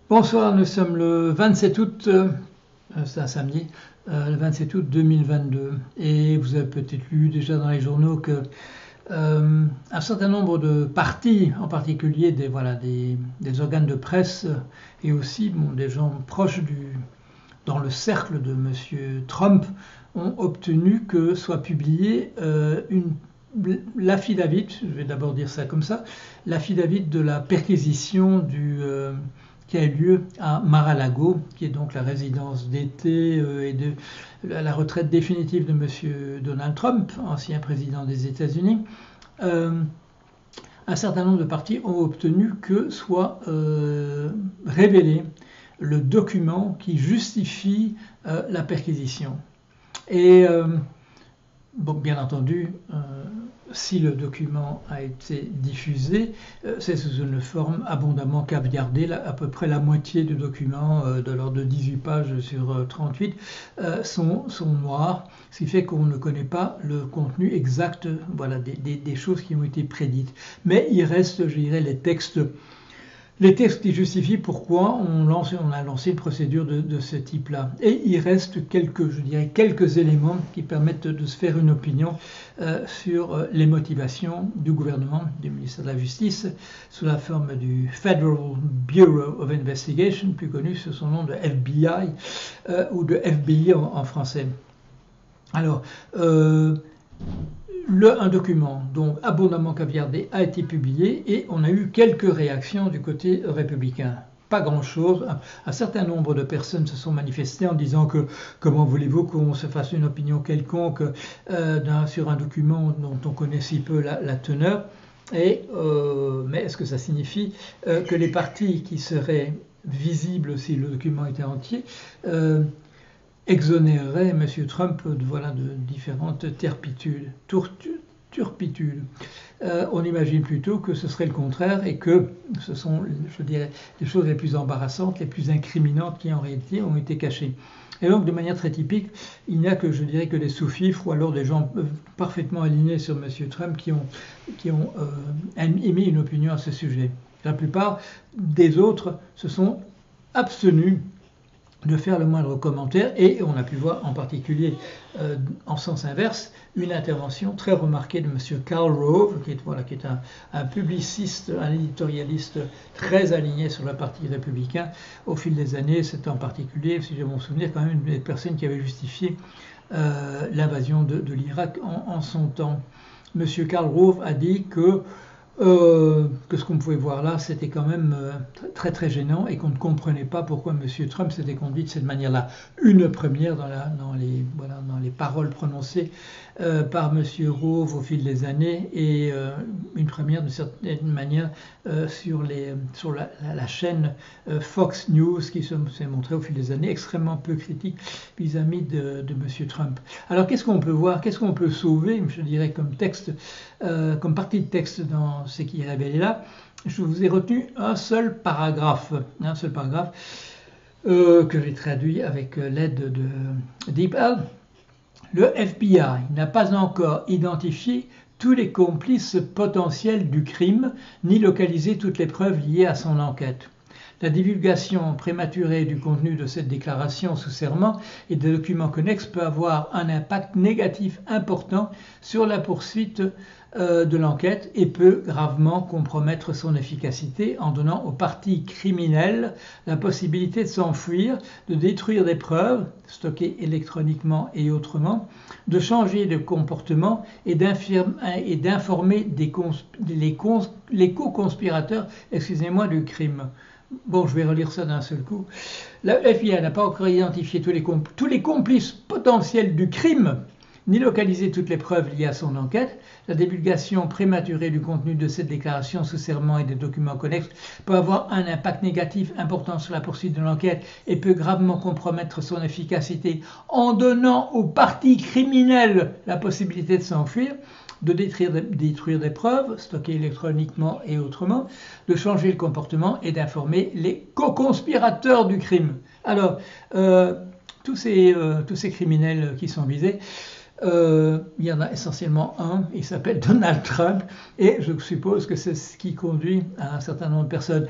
Bonsoir, nous sommes le 27 août, c'est un samedi, le 27 août 2022. Et vous avez peut-être lu déjà dans les journaux que un certain nombre de partis, en particulier des organes de presse et aussi des gens proches dans le cercle de M. Trump, ont obtenu que soit publié l'affidavit, je vais d'abord dire ça comme ça, l'affidavit de la perquisition qui a eu lieu à Mar-a-Lago, qui est donc la résidence d'été et de la retraite définitive de M. Donald Trump, ancien président des États-Unis. Un certain nombre de partis ont obtenu que soit révélé le document qui justifie la perquisition. Et bon, bien entendu, si le document a été diffusé, c'est sous une forme abondamment caviardée. À peu près la moitié du document, de l'ordre de 18 pages sur 38, sont noirs, ce qui fait qu'on ne connaît pas le contenu exact des choses qui ont été prédites. Mais il reste, je dirais, les textes qui justifient pourquoi on a lancé une procédure de ce type-là. Et il reste quelques éléments qui permettent de se faire une opinion sur les motivations du gouvernement, du ministère de la Justice, sous la forme du Federal Bureau of Investigation, plus connu sous son nom de FBI ou de FBI en français. Alors, un document donc abondamment caviardé a été publié et on a eu quelques réactions du côté républicain. Pas grand-chose. Un certain nombre de personnes se sont manifestées en disant que comment voulez-vous qu'on se fasse une opinion quelconque sur un document dont on connaît si peu la teneur. Mais est-ce que ça signifie que les partis qui seraient visibles si le document était entier exonérerait M. Trump de différentes turpitudes. On imagine plutôt que ce serait le contraire et que ce sont, je dirais, les choses les plus embarrassantes, les plus incriminantes qui en réalité ont été cachées. Et donc, de manière très typique, il n'y a que, je dirais, que des sous-fifres ou alors des gens parfaitement alignés sur M. Trump qui ont émis une opinion à ce sujet. La plupart des autres se sont abstenus de faire le moindre commentaire, et on a pu voir en particulier en sens inverse une intervention très remarquée de M. Karl Rove, qui est un publiciste, un éditorialiste très aligné sur le parti républicain au fil des années. C'est en particulier, si j'ai bon souvenir, quand même une des personnes qui avait justifié l'invasion de l'Irak en son temps. M. Karl Rove a dit que ce qu'on pouvait voir là, c'était quand même très très gênant et qu'on ne comprenait pas pourquoi M. Trump s'était conduit de cette manière-là. Une première dans les paroles prononcées par M. Rove au fil des années et une première de certaine manière sur la chaîne Fox News qui s'est montrée au fil des années extrêmement peu critique vis-à-vis de M. Trump. Alors qu'est-ce qu'on peut voir, qu'est-ce qu'on peut sauver, je dirais, comme texte, comme partie de texte dans ce qui est révélé là? Je vous ai retenu un seul paragraphe que j'ai traduit avec l'aide de DeepL. Le FBI n'a pas encore identifié tous les complices potentiels du crime, ni localisé toutes les preuves liées à son enquête. La divulgation prématurée du contenu de cette déclaration sous serment et des documents connexes peut avoir un impact négatif important sur la poursuite de l'enquête et peut gravement compromettre son efficacité en donnant aux parties criminelles la possibilité de s'enfuir, de détruire des preuves, stockées électroniquement et autrement, de changer de comportement et d'informer les co-conspirateurs, du crime. Bon, je vais relire ça d'un seul coup. La FBI n'a pas encore identifié tous les complices potentiels du crime, ni localisé toutes les preuves liées à son enquête. La divulgation prématurée du contenu de cette déclaration sous serment et des documents connexes peut avoir un impact négatif important sur la poursuite de l'enquête et peut gravement compromettre son efficacité en donnant aux parties criminelles la possibilité de s'enfuir, de détruire des preuves, stockées électroniquement et autrement, de changer le comportement et d'informer les co-conspirateurs du crime. Alors, tous ces criminels qui sont visés, il y en a essentiellement un, il s'appelle Donald Trump, et je suppose que c'est ce qui conduit à un certain nombre de personnes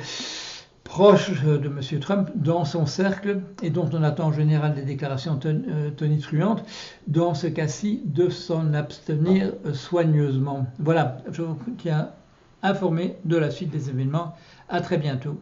proches de M. Trump dans son cercle et dont on attend en général des déclarations tonitruantes, dans ce cas-ci de s'en abstenir soigneusement. Voilà, je vous tiens informé de la suite des événements. À très bientôt.